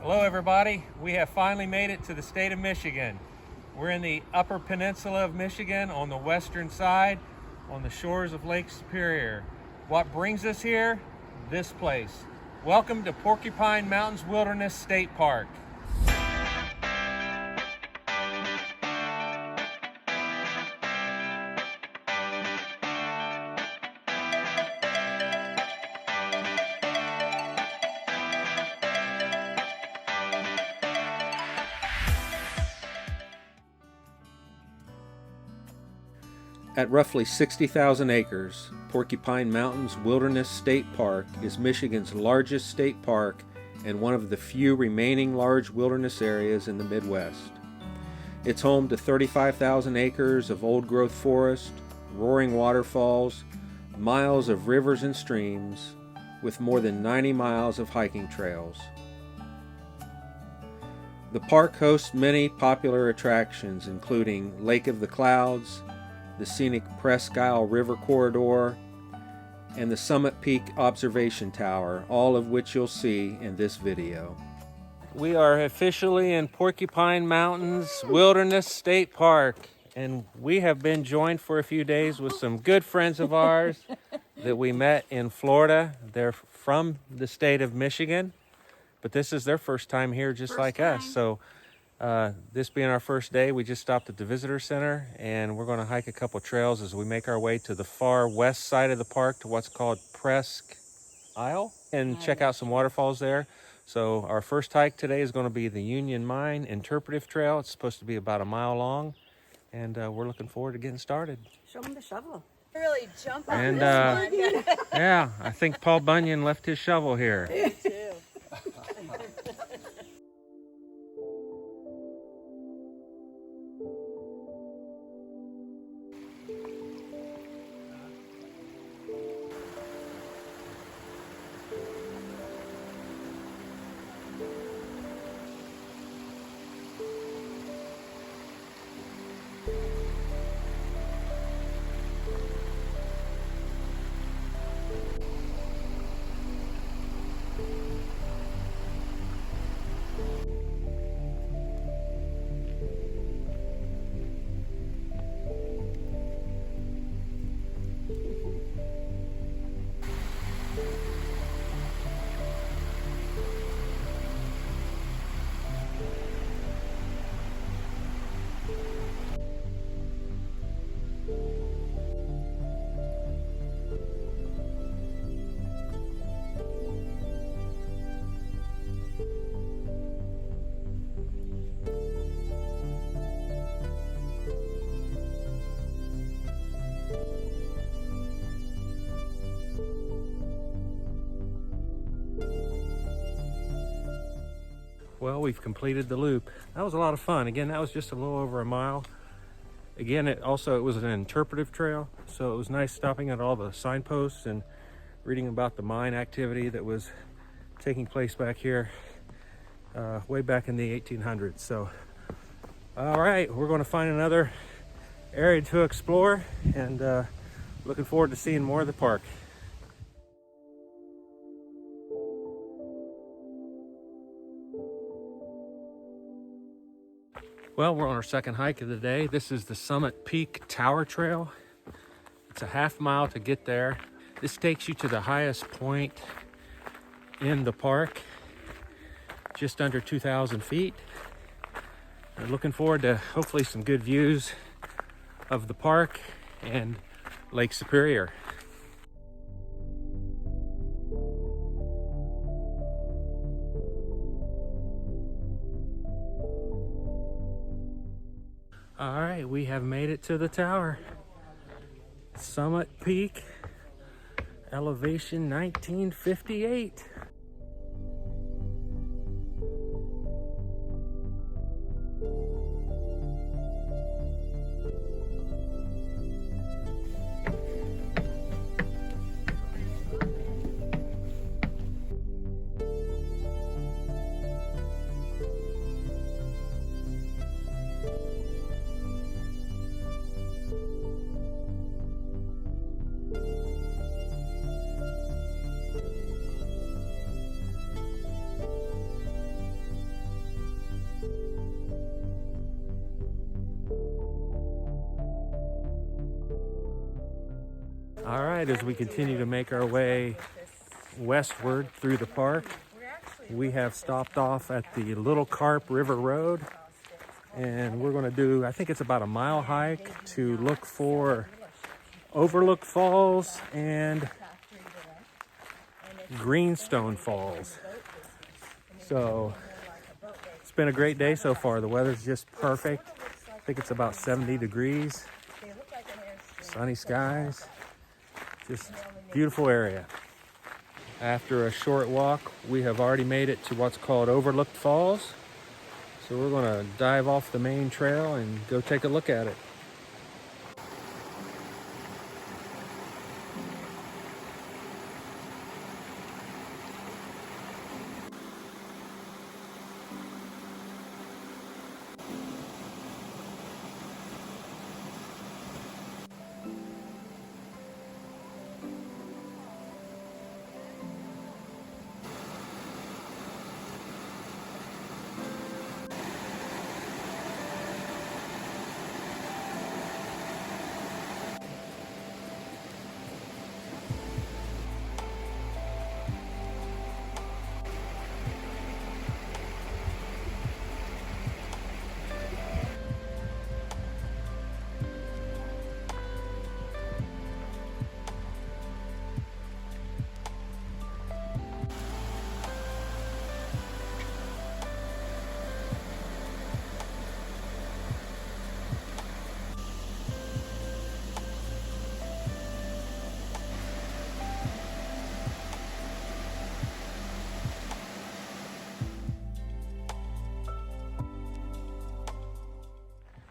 Hello everybody, we have finally made it to the state of Michigan. We're in the Upper Peninsula of Michigan on the western side on the shores of Lake Superior. What brings us here? This place. Welcome to Porcupine Mountains Wilderness State Park. At roughly 60,000 acres, Porcupine Mountains Wilderness State Park is Michigan's largest state park and one of the few remaining large wilderness areas in the Midwest. It's home to 35,000 acres of old-growth forest, roaring waterfalls, miles of rivers and streams, with more than 90 miles of hiking trails. The park hosts many popular attractions, including Lake of the Clouds, the scenic Presque Isle River Corridor, and the Summit Peak Observation Tower, all of which you'll see in this video. We are officially in Porcupine Mountains Wilderness State Park, and we have been joined for a few days with some good friends of ours that we met in Florida. They're from the state of Michigan, but this is their first time here just like us. So this being our first day, we just stopped at the visitor center and we're going to hike a couple trails as we make our way to the far west side of the park to what's called Presque Isle and check out some waterfalls there. So our first hike today is going to be the Union Mine Interpretive Trail. It's supposed to be about a mile long, and we're looking forward to getting started. Show them the shovel. Really jump on And this one. yeah, I think Paul Bunyan left his shovel here. Me too. Well, we've completed the loop. That was a lot of fun. Again, that was just a little over a mile. Again, it was an interpretive trail, so it was nice stopping at all the signposts and reading about the mine activity that was taking place back here way back in the 1800s. So, all right, we're going to find another area to explore, and looking forward to seeing more of the park. Well, we're on our second hike of the day. This is the Summit Peak Tower Trail. It's a half mile to get there. This takes you to the highest point in the park, just under 2,000 feet. I'm looking forward to hopefully some good views of the park and Lake Superior. All right, we have made it to the tower. Summit Peak, elevation 1958. All right, as we continue to make our way westward through the park, we have stopped off at the Little Carp River Road, and we're going to do, I think it's about a mile hike to look for Overlook Falls and Greenstone Falls. So it's been a great day so far. The weather's just perfect. I think it's about 70 degrees, sunny skies. Just beautiful area. After a short walk, we have already made it to what's called Overlook Falls. So we're going to dive off the main trail and go take a look at it.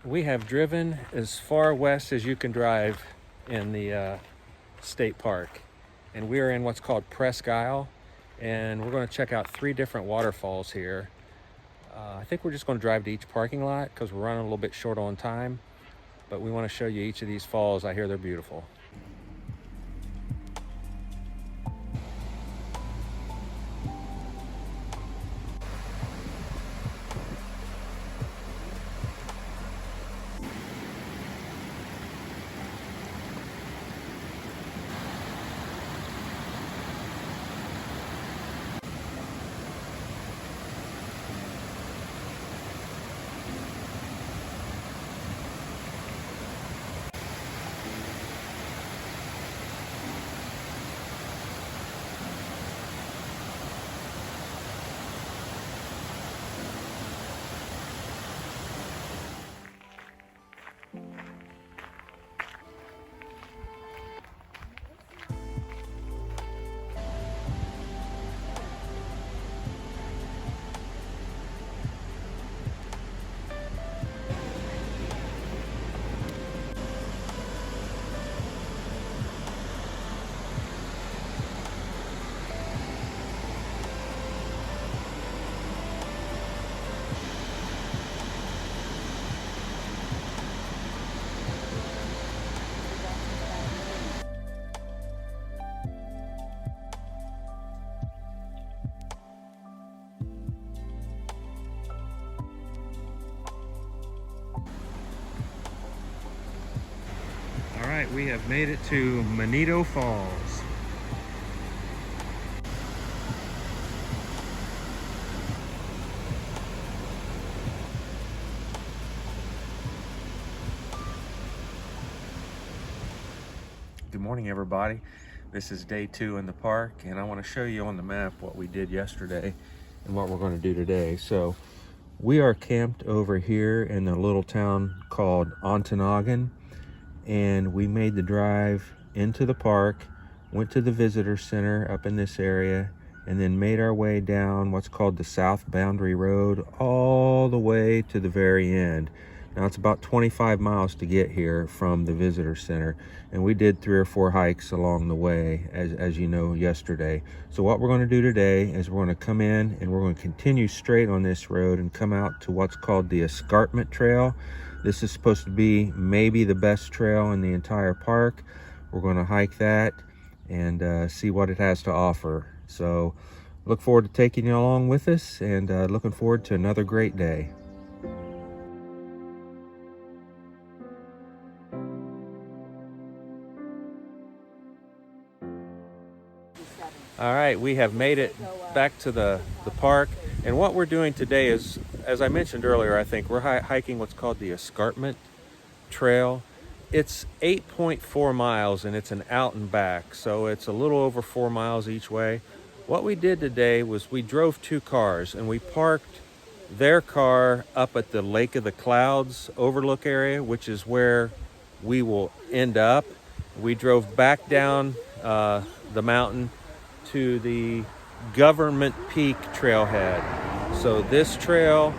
We have driven as far west as you can drive in the state park, and we are in what's called Presque Isle, and we're going to check out 3 different waterfalls here. I think we're just going to drive to each parking lot because we're running a little bit short on time, but we want to show you each of these falls. I hear they're beautiful. right, we have made it to Manito Falls. Good morning, everybody. This is day 2 in the park, and I want to show you on the map what we did yesterday and what we're going to do today. So we are camped over here in a little town called Ontonagon, and we made the drive into the park, went to the visitor center up in this area, and then made our way down what's called the South Boundary Road all the way to the very end. Now it's about 25 miles to get here from the visitor center, and we did 3 or 4 hikes along the way, as you know, yesterday. So what we're going to do today is we're going to come in and we're going to continue straight on this road and come out to what's called the Escarpment Trail. This is supposed to be maybe the best trail in the entire park. We're going to hike that and see what it has to offer. So look forward to taking you along with us, and looking forward to another great day. All right, we have made it back to the park, and what we're doing today is, as I mentioned earlier, I think we're hiking what's called the Escarpment Trail. It's 8.4 miles, and it's an out and back, so it's a little over 4 miles each way. What we did today was we drove 2 cars, and we parked their car up at the Lake of the Clouds overlook area, which is where we will end up. We drove back down the mountain to the Government Peak trailhead. So this trail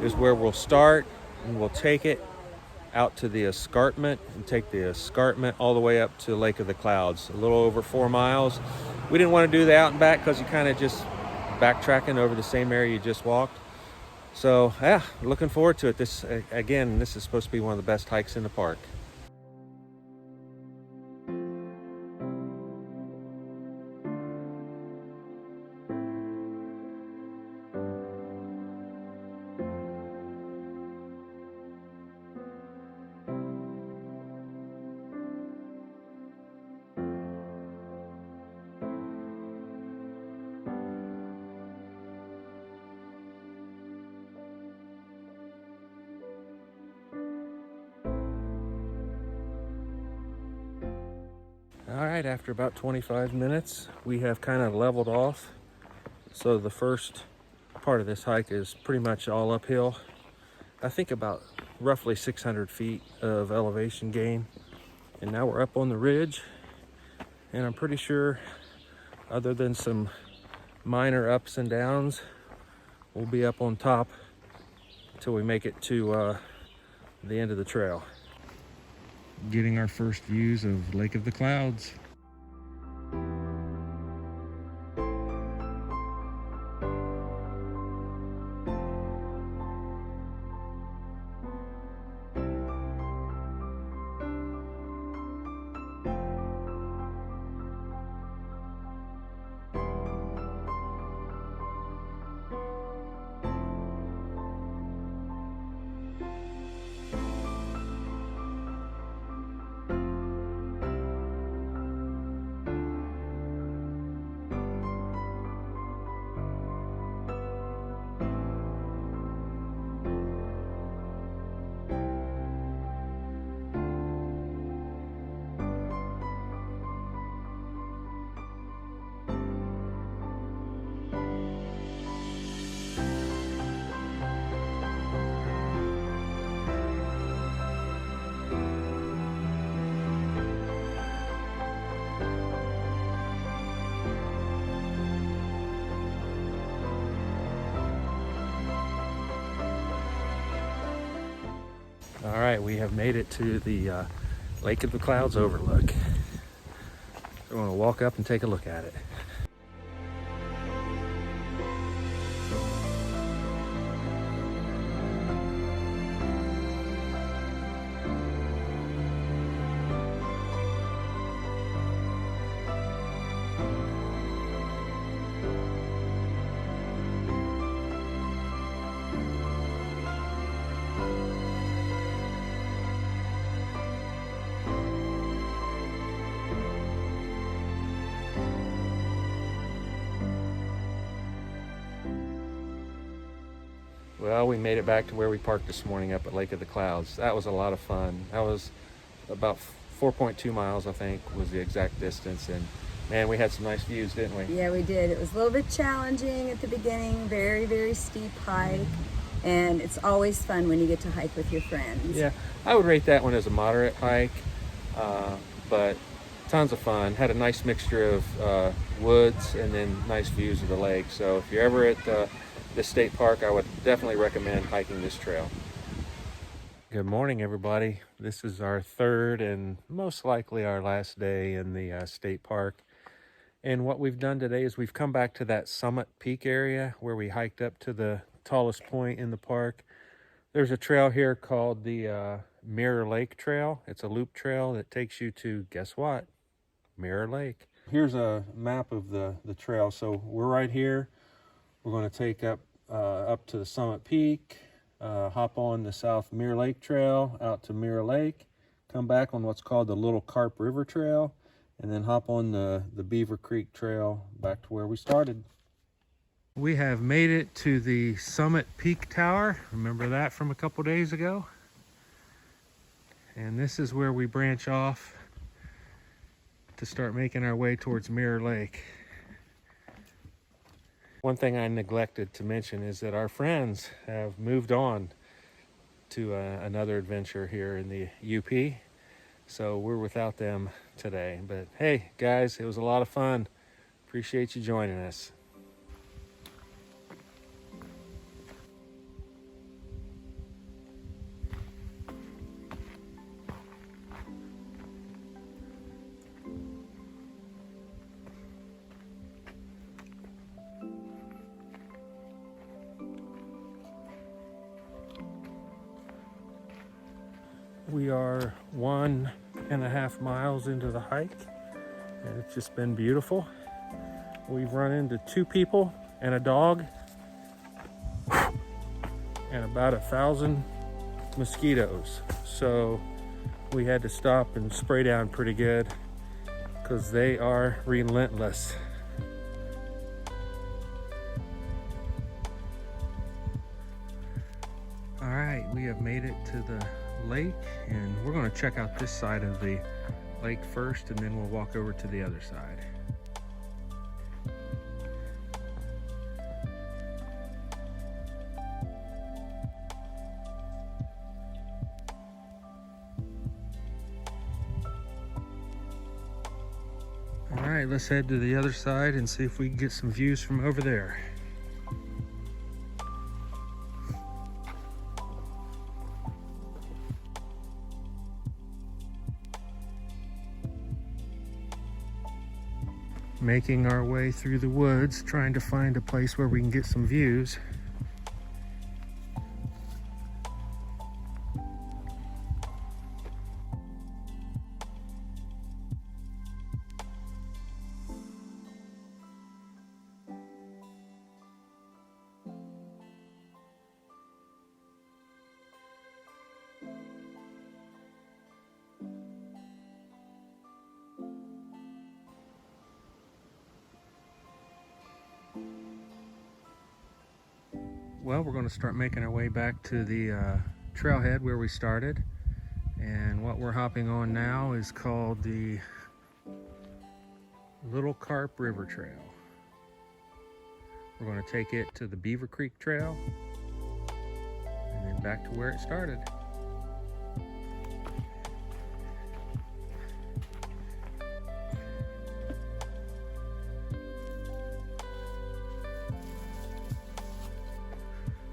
is where we'll start, and we'll take it out to the escarpment and take the escarpment all the way up to Lake of the Clouds, a little over 4 miles. We didn't want to do the out and back because you kind of just backtracking over the same area you just walked. So yeah, looking forward to it. This is supposed to be one of the best hikes in the park. All right, after about 25 minutes, we have kind of leveled off. So the first part of this hike is pretty much all uphill. I think about roughly 600 feet of elevation gain. And now we're up on the ridge, and I'm pretty sure, other than some minor ups and downs, we'll be up on top until we make it to the end of the trail. Getting our first views of Lake of the Clouds. All right, we have made it to the Lake of the Clouds overlook. We're going to walk up and take a look at it. Well, we made it back to where we parked this morning up at Lake of the Clouds. That was a lot of fun. That was about 4.2 miles, I think, was the exact distance. And man, we had some nice views, didn't we? Yeah, we did. It was a little bit challenging at the beginning, very, very steep hike. And it's always fun when you get to hike with your friends. Yeah, I would rate that one as a moderate hike, but tons of fun. Had a nice mixture of woods and then nice views of the lake. So if you're ever at this state park, I would definitely recommend hiking this trail. Good morning, everybody. This is our third and most likely our last day in the state park. And what we've done today is we've come back to that summit peak area where we hiked up to the tallest point in the park. There's a trail here called the Mirror Lake Trail. It's a loop trail that takes you to, guess what? Mirror Lake. Here's a map of the trail. So we're right here. We're going to take up to the summit peak, hop on the South Mirror Lake Trail out to Mirror Lake, come back on what's called the Little Carp River Trail, and then hop on the Beaver Creek Trail back to where we started. We have made it to the Summit Peak Tower. Remember that from a couple days ago? And this is where we branch off to start making our way towards Mirror Lake. One thing I neglected to mention is that our friends have moved on to another adventure here in the UP. So we're without them today. But hey, guys, it was a lot of fun. Appreciate you joining us. We are 1.5 miles into the hike, and it's just been beautiful. We've run into 2 people and a dog and about 1,000 mosquitoes. So we had to stop and spray down pretty good because they are relentless. All right, we have made it to the lake, and we're going to check out this side of the lake first, and then we'll walk over to the other side. All right, let's head to the other side and see if we can get some views from over there. Making our way through the woods, trying to find a place where we can get some views. Well, we're going to start making our way back to the trailhead where we started, and what we're hopping on now is called the Little Carp River Trail. We're going to take it to the Beaver Creek Trail and then back to where it started.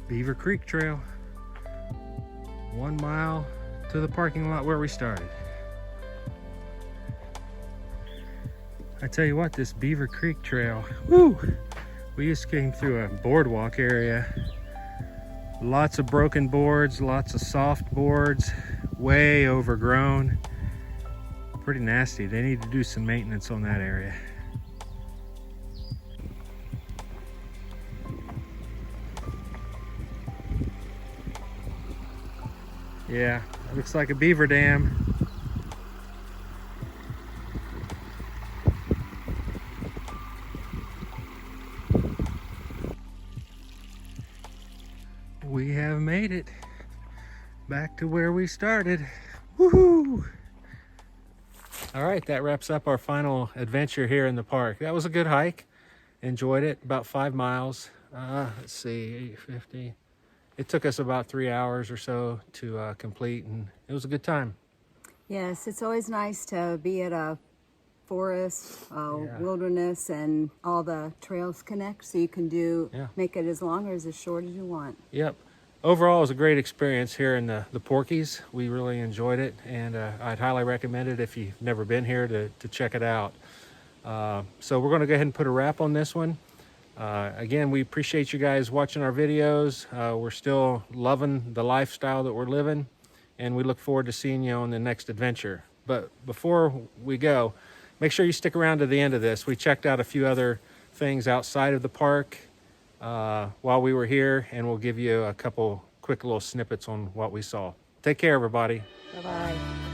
Beaver Creek Trail, 1 mile to the parking lot where we started. I tell you what, this Beaver Creek Trail, woo! We just came through a boardwalk area. Lots of broken boards, lots of soft boards, way overgrown. Pretty nasty. They need to do some maintenance on that area. Yeah, it looks like a beaver dam. We have made it back to where we started. Woohoo! All right, that wraps up our final adventure here in the park. That was a good hike. Enjoyed it, about 5 miles. Let's see, 850. It took us about 3 hours or so to complete, and it was a good time. Yes, it's always nice to be at a forest, wilderness, and all the trails connect, so you can make it as long or as short as you want. Yep. Overall, it was a great experience here in the Porkies. We really enjoyed it, and I'd highly recommend it if you've never been here to check it out. So we're going to go ahead and put a wrap on this one. Again, we appreciate you guys watching our videos. We're still loving the lifestyle that we're living, and we look forward to seeing you on the next adventure. But before we go, make sure you stick around to the end of this. We checked out a few other things outside of the park while we were here, and we'll give you a couple quick little snippets on what we saw. Take care, everybody. Bye-bye.